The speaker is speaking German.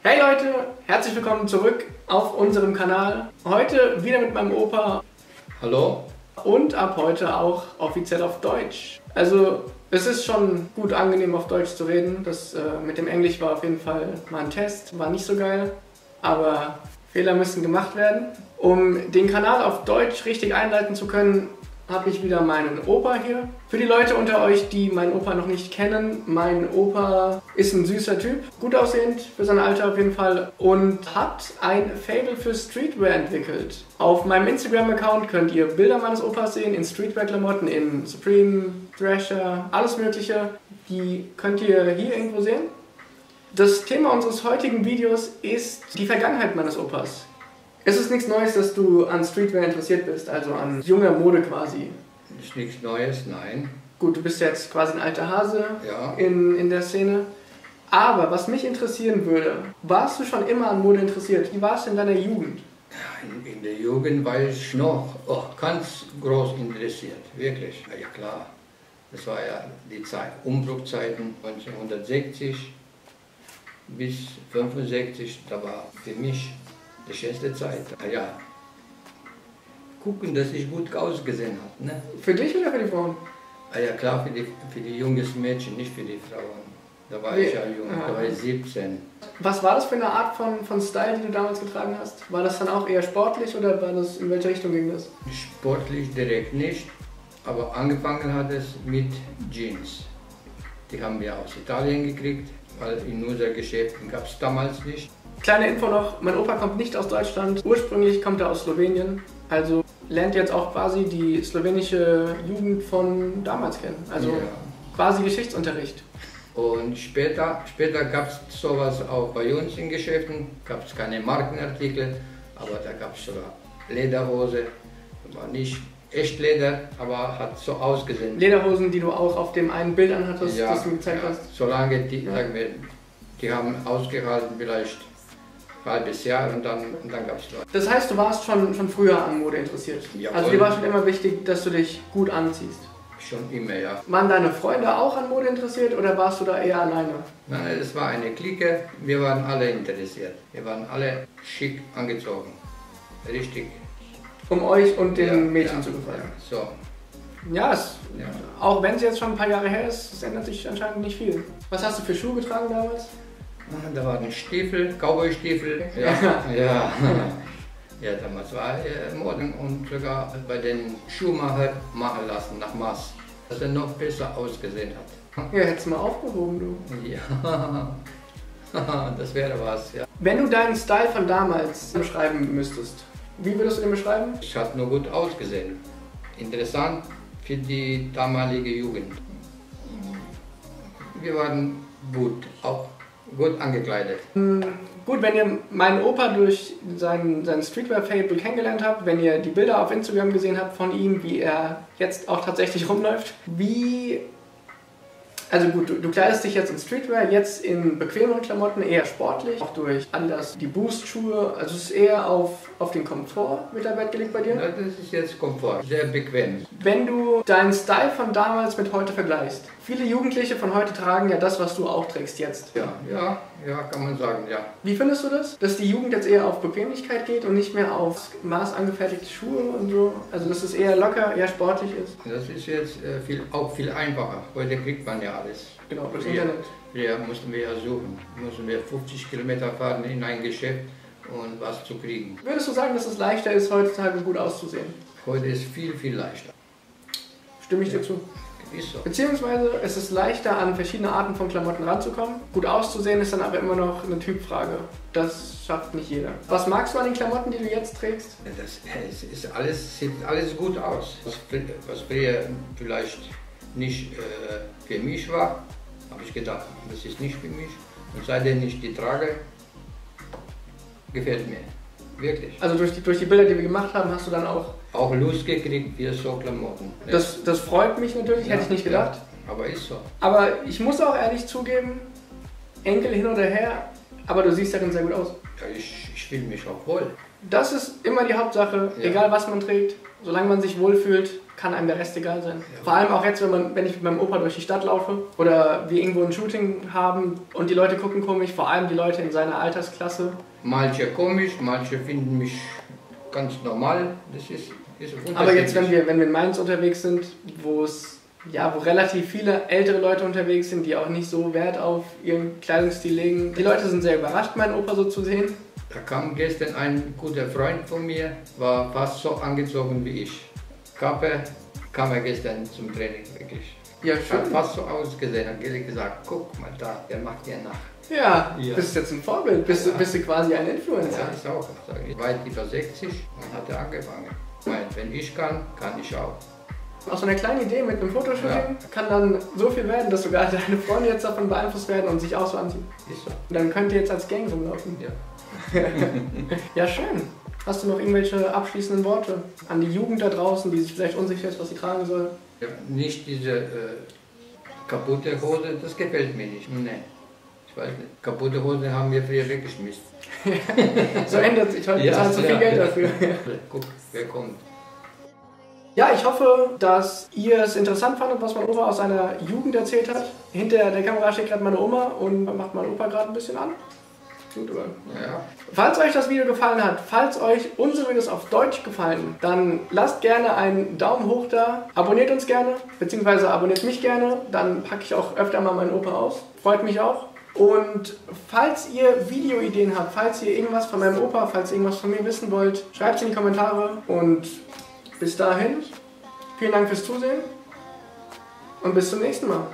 Hey Leute, herzlich willkommen zurück auf unserem Kanal. Heute wieder mit meinem Opa. Hallo. Und ab heute auch offiziell auf Deutsch. Also es ist schon gut angenehm auf Deutsch zu reden. Das mit dem Englisch war auf jeden Fall mal ein Test, war nicht so geil. Aber Fehler müssen gemacht werden. Um den Kanal auf Deutsch richtig einleiten zu können, habe ich wieder meinen Opa hier. Für die Leute unter euch, die meinen Opa noch nicht kennen, mein Opa ist ein süßer Typ, gut aussehend für sein Alter auf jeden Fall und hat ein Faible für Streetwear entwickelt. Auf meinem Instagram-Account könnt ihr Bilder meines Opas sehen in Streetwear-Klamotten, in Supreme, Thrasher, alles mögliche. Die könnt ihr hier irgendwo sehen. Das Thema unseres heutigen Videos ist die Vergangenheit meines Opas. Es ist nichts Neues, dass du an Streetwear interessiert bist, also an junger Mode quasi. Das ist nichts Neues, nein. Gut, du bist jetzt quasi ein alter Hase Ja. in der Szene. Aber was mich interessieren würde, warst du schon immer an Mode interessiert? Wie warst du in deiner Jugend? In der Jugend war ich noch ganz groß interessiert, wirklich. Ja klar, das war ja die Zeit, Umbruchzeiten 1960 bis 1965, da war für mich die schönste Zeit. Ja, gucken, dass ich gut ausgesehen habe. Ne? Für dich oder für die Frauen? Ja klar, für die junges Mädchen, nicht für die Frauen. Da war ich ja jung, da war ich 17. Was war das für eine Art von Style, die du damals getragen hast? War das dann auch eher sportlich oder war das, in welche Richtung ging das? Sportlich direkt nicht, aber angefangen hat es mit Jeans. Die haben wir aus Italien gekriegt, weil in unseren Geschäften gab es damals nicht. Kleine Info noch, mein Opa kommt nicht aus Deutschland, ursprünglich kommt er aus Slowenien, also lernt jetzt auch quasi die slowenische Jugend von damals kennen, also Ja. quasi Geschichtsunterricht. Und später gab es sowas auch bei uns in Geschäften, gab es keine Markenartikel, aber da gab es sogar Lederhose, war nicht echt Leder, aber hat so ausgesehen. Lederhosen, die du auch auf dem einen Bild anhattest, Ja, das du mir gezeigt hast. solange die, sagen wir, die haben ausgehalten vielleicht ein halbes Jahr und dann gab es was. Das heißt, du warst schon früher an Mode interessiert. Jawohl. Also dir war schon immer wichtig, dass du dich gut anziehst. Schon immer, ja. Waren deine Freunde auch an Mode interessiert oder warst du da eher alleine? Nein, es war eine Clique, wir waren alle interessiert. Wir waren alle schick angezogen. Richtig. Um euch und den Ja, Mädchen ja, zu gefallen. Ja, so. Ja, Ja. auch wenn es jetzt schon ein paar Jahre her ist, es ändert sich anscheinend nicht viel. Was hast du für Schuhe getragen damals? Da waren Stiefel, Cowboy-Stiefel. Ja, ja. Ja, damals war Mode und sogar bei den Schuhmacher machen lassen nach Maß, dass er noch besser ausgesehen hat. Ja, hättest du mal aufgehoben, du. Ja, das wäre was, ja. Wenn du deinen Style von damals beschreiben müsstest, wie würdest du den beschreiben? Ich hat nur gut ausgesehen. Interessant für die damalige Jugend. Wir waren gut, auch gut angekleidet. Gut, wenn ihr meinen Opa durch sein Streetwear-Fable kennengelernt habt, wenn ihr die Bilder auf Instagram gesehen habt von ihm, wie er jetzt auch tatsächlich rumläuft, also gut, du kleidest dich jetzt in Streetwear, jetzt in bequemeren Klamotten, eher sportlich, auch durch Adidas, die Boost-Schuhe, also es ist eher auf den Komfort mit der Wert gelegt bei dir. Ja, das ist jetzt Komfort, sehr bequem. Wenn du deinen Style von damals mit heute vergleichst, viele Jugendliche von heute tragen ja das, was du auch trägst jetzt. Ja, kann man sagen, ja. Wie findest du das? Dass die Jugend jetzt eher auf Bequemlichkeit geht und nicht mehr auf maßangefertigte Schuhe und so? Also dass es eher locker, eher sportlich ist? Das ist jetzt auch viel einfacher. Heute kriegt man ja alles. Genau, das Früher- Internet. Früher mussten wir ja suchen. Mussten wir 50 Kilometer fahren in ein Geschäft und was zu kriegen. Würdest du sagen, dass es leichter ist, heutzutage gut auszusehen? Heute ist viel leichter. Stimme ich dir zu? Ist so. Beziehungsweise es ist leichter, an verschiedene Arten von Klamotten ranzukommen. Gut auszusehen ist dann aber immer noch eine Typfrage. Das schafft nicht jeder. Was magst du an den Klamotten, die du jetzt trägst? Sieht alles gut aus. Was früher vielleicht nicht für mich war, habe ich gedacht, das ist nicht für mich. Und seitdem ich die trage, gefällt mir. Wirklich. Also durch die Bilder, die wir gemacht haben, hast du dann auch... Auch Lust gekriegt für so Klamotten. Das freut mich natürlich, hätte ich nicht gedacht. Ja, aber ist so. Aber ich muss auch ehrlich zugeben, Enkel hin oder her, aber du siehst darin sehr gut aus. Ja, ich fühle mich auch wohl. Das ist immer die Hauptsache, Ja. egal was man trägt, solange man sich wohlfühlt, kann einem der Rest egal sein. Ja. Vor allem auch jetzt, wenn ich mit meinem Opa durch die Stadt laufe oder wir irgendwo ein Shooting haben und die Leute gucken komisch, vor allem die Leute in seiner Altersklasse. Manche komisch, manche finden mich ganz normal. Das ist aber jetzt, wenn wir in Mainz unterwegs sind, wo relativ viele ältere Leute unterwegs sind, die auch nicht so Wert auf ihren Kleidungsstil legen. Die Leute sind sehr überrascht, meinen Opa so zu sehen. Da kam gestern ein guter Freund von mir, war fast so angezogen wie ich. Kappe kam er gestern zum Training, wirklich. Ja, schön. Hat fast so ausgesehen, hat gesagt, guck mal da, der macht dir nach. Ja, bist jetzt ein Vorbild, bist du quasi ein Influencer. Ja, ist auch. Weit über 60 und hat er angefangen. Wenn ich kann ich auch. Aus so einer kleinen Idee mit einem Fotoshooting kann dann so viel werden, dass sogar deine Freunde jetzt davon beeinflusst werden und sich auch so anziehen. Ist so. Und dann könnt ihr jetzt als Gang rumlaufen. Ja. Ja, schön. Hast du noch irgendwelche abschließenden Worte an die Jugend da draußen, die sich vielleicht unsicher ist, was sie tragen soll? Ja, nicht diese kaputte Hose, das gefällt mir nicht. Nee. Ich weiß nicht. Kaputte Hosen haben wir früher weggeschmissen. So ändert sich heute, bezahlt so viel Geld dafür. Guck, wer kommt. Ja, ich hoffe, dass ihr es interessant fandet, was mein Opa aus seiner Jugend erzählt hat. Hinter der Kamera steht gerade meine Oma und macht mein Opa gerade ein bisschen an. Gut, oder? Ja. Falls euch das Video gefallen hat, falls euch unsere Videos auf Deutsch gefallen, dann lasst gerne einen Daumen hoch da, abonniert uns gerne, beziehungsweise abonniert mich gerne, dann packe ich auch öfter mal meinen Opa aus. Freut mich auch. Und falls ihr Videoideen habt, falls ihr irgendwas von meinem Opa, falls ihr irgendwas von mir wissen wollt, schreibt es in die Kommentare. Und bis dahin, vielen Dank fürs Zusehen und bis zum nächsten Mal.